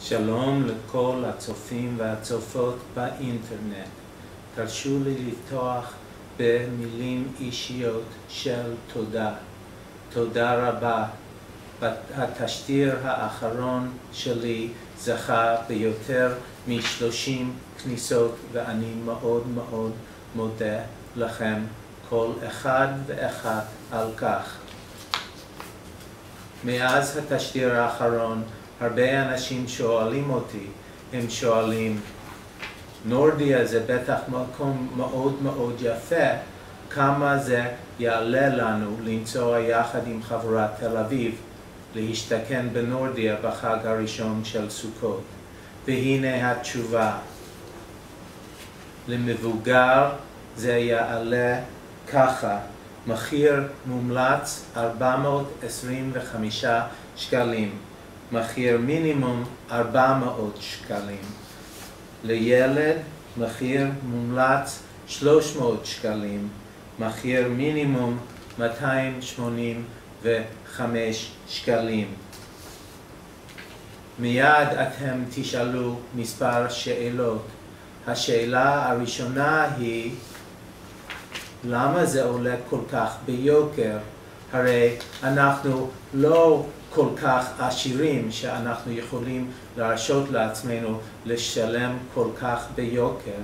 שלום לכל הצופים והצופות באינטרנט. תרשו לי לפתוח במילים אישיות של תודה. תודה רבה. התשדיר האחרון שלי זכה ביותר מ-30 כניסות, ואני מאוד מאוד מודה לכם כל אחד ואחת על כך. מאז התשדיר האחרון הרבה אנשים שואלים אותי, הם שואלים, נורדיה זה בטח מקום מאוד מאוד יפה, כמה זה יעלה לנו לנסוע יחד עם חברת תל אביב, להשתכן בנורדיה בחג הראשון של סוכות. והנה התשובה, למבוגר זה יעלה ככה, מחיר מומלץ 425 שקלים. מחיר מינימום 400 שקלים. לילד מחיר מומלץ 300 שקלים. מחיר מינימום 285 שקלים. מיד אתם תשאלו מספר שאלות. השאלה הראשונה היא, למה זה עולה כל כך ביוקר? הרי אנחנו לא כל כך עשירים שאנחנו יכולים להרשות לעצמנו לשלם כל כך ביוקר.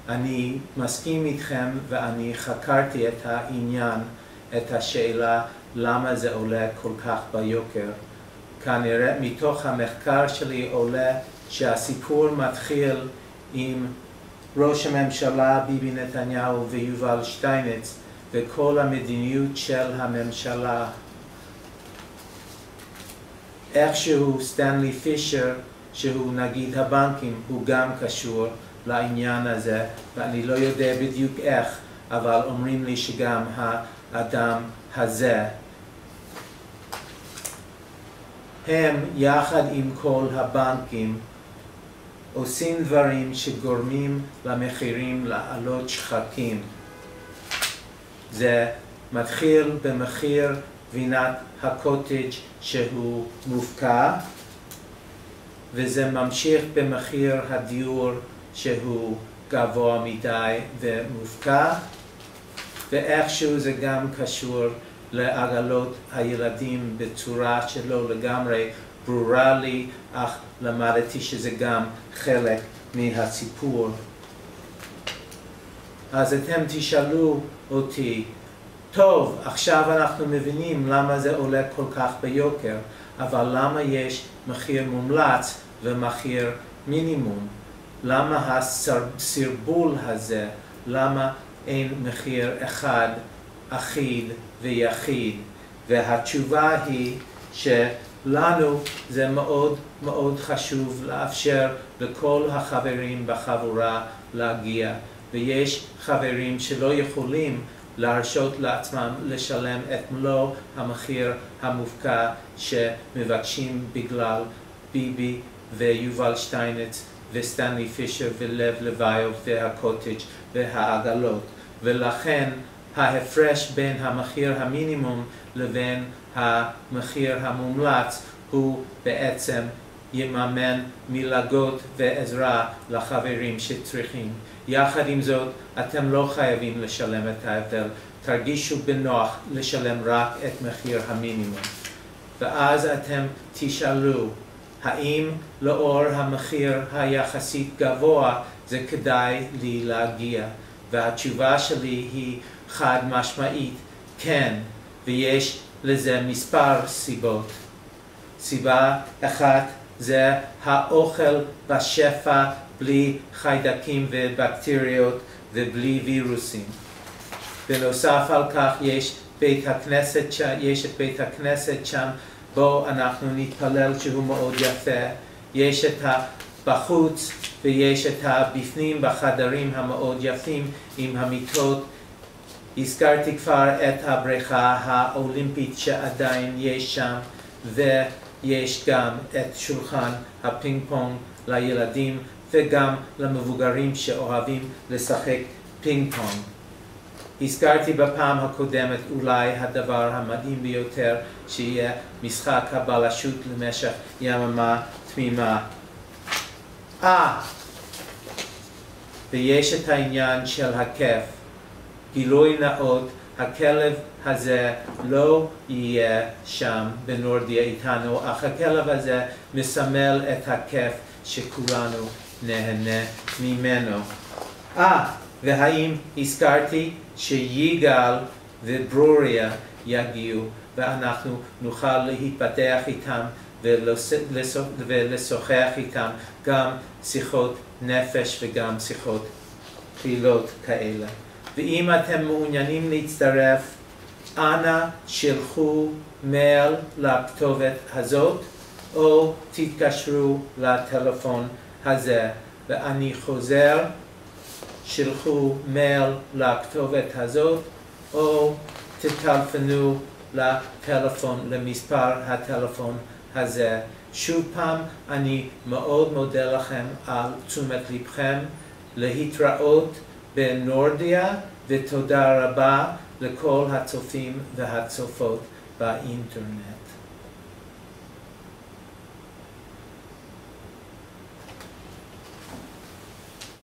אני מסכים איתכם ואני חקרתי את העניין, את השאלה למה זה עולה כל כך ביוקר. כנראה מתוך המחקר שלי עולה שהסיפור מתחיל עם ראש הממשלה ביבי נתניהו ויובל שטייניץ וכל המדיניות של הממשלה. איכשהו סטנלי פישר, שהוא נגיד הבנקים, הוא גם קשור לעניין הזה, ואני לא יודע בדיוק איך, אבל אומרים לי שגם האדם הזה. הם יחד עם כל הבנקים עושים דברים שגורמים למחירים לעלות שחקים. זה מתחיל במחיר גבינת הקוטג' שהוא מופקע, וזה ממשיך במחיר הדיור שהוא גבוה מדי ומופקע, ואיכשהו זה גם קשור לעגלות הילדים בצורה שלא לגמרי ברורה לי, אך למדתי שזה גם חלק מהסיפור. אז אתם תשאלו אותי, טוב, עכשיו אנחנו מבינים למה זה עולה כל כך ביוקר, אבל למה יש מחיר מומלץ ומחיר מינימום? למה הסרבול הזה? למה אין מחיר אחד, אחיד ויחיד? והתשובה היא שלנו זה מאוד מאוד חשוב לאפשר לכל החברים בחבורה להגיע, ויש חברים שלא יכולים להרשות לעצמם לשלם את מלוא המחיר המופקע שמבקשים בגלל ביבי ויובל שטייניץ וסטנלי פישר ולב לויוב והקוטג' והעגלות, ולכן ההפרש בין המחיר המינימום לבין המחיר המומלץ הוא בעצם יממן מלגות ועזרה לחברים שצריכים. יחד עם זאת, אתם לא חייבים לשלם את ההבדל. תרגישו בנוח לשלם רק את מחיר המינימום. ואז אתם תשאלו, האם לאור המחיר היחסית גבוה זה כדאי לי להגיע? והתשובה שלי היא חד משמעית, כן, ויש לזה מספר סיבות. סיבה אחת זה האוכל בשפע, בלי חיידקים ובקטריות ובלי וירוסים. בנוסף על כך יש בית הכנסת שם, בו אנחנו נתפלל שהוא מאוד יפה. יש את בחוץ ויש את הבפנים בחדרים המאוד יפים עם המיטות. הזכרתי כבר את הבריכה האולימפית שעדיין יש שם, ויש גם את שולחן הפינג פונג לילדים וגם למבוגרים שאוהבים לשחק פינג פונג. הזכרתי בפעם הקודמת אולי הדבר המדהים ביותר שיהיה משחק הבלשות למשך יממה תמימה. ויש את העניין של הכיף. גילוי נאות, הכלב הזה לא יהיה שם בנורדיה איתנו, אך הכלב הזה מסמל את הכיף שכולנו נהנה ממנו. והאם הזכרתי שיגאל וברוריה יגיעו ואנחנו נוכל להתפתח איתם ולשוחח איתם גם שיחות נפש וגם שיחות פעילות כאלה. ואם אתם מעוניינים להצטרף, אנא שלחו מייל לכתובת הזאת או תתקשרו לטלפון הזה. ואני חוזר, שלחו מייל לכתובת הזאת או תטלפנו לטלפון, למספר הטלפון הזה. שוב פעם, אני מאוד מודה לכם על תשומת לבכם. להתראות בנורדיה, ותודה רבה לכל הצופים והצופות באינטרנט.